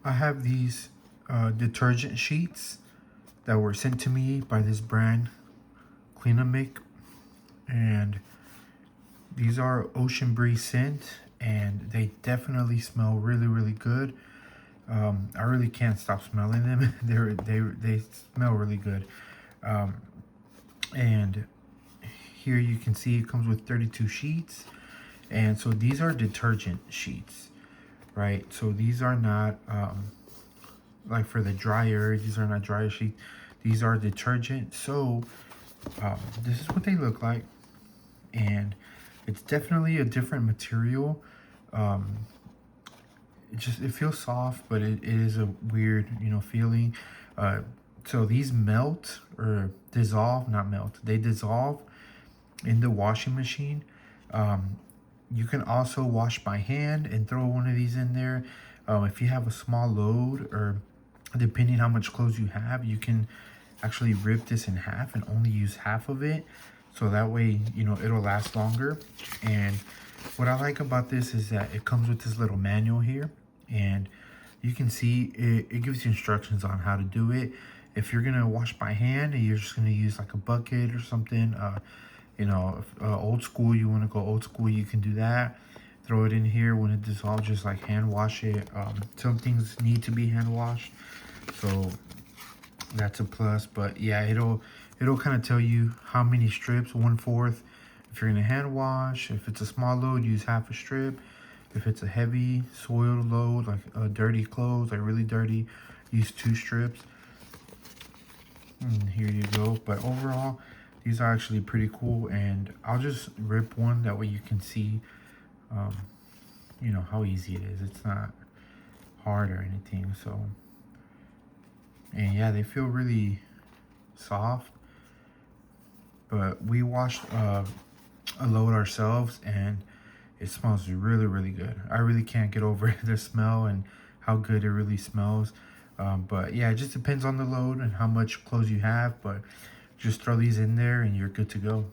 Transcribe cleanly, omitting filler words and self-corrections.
I have these detergent sheets that were sent to me by this brand, Cleanamic, and these are Ocean Breeze scent, and they definitely smell really, really good. I really can't stop smelling them. They smell really good. And here you can see it comes with 32 sheets, and so these are detergent sheets, right? So these are not like for the dryer. These are not dryer sheets. These are detergent. So this is what they look like, and it's definitely a different material. It feels soft, but it is a weird, feeling. So these melt or dissolve, not melt. They dissolve in the washing machine. You can also wash by hand and throw one of these in there. If you have a small load, or depending how much clothes you have, you can actually rip this in half and only use half of it. So that way, it'll last longer. And what I like about this is that it comes with this little manual here, and you can see it gives you instructions on how to do it. If you're gonna wash by hand and you're just gonna use like a bucket or something, old school, you want to go old school, you can do that. Throw it in here. When it dissolves, just like hand wash it. Some things need to be hand washed, so that's a plus. But yeah, it'll kind of tell you how many strips, 1/4 if you're gonna hand wash. If it's a small load, use half a strip. If it's a heavy soiled load, like dirty clothes, like really dirty, use 2 strips. And here you go. But overall, these are actually pretty cool, and I'll just rip one, that way you can see how easy it is. It's not hard or anything. So, and yeah, they feel really soft. But we washed a load ourselves, and it smells really, really good. I really can't get over the smell and how good it really smells. But yeah, it just depends on the load and how much clothes you have. But just throw these in there and you're good to go.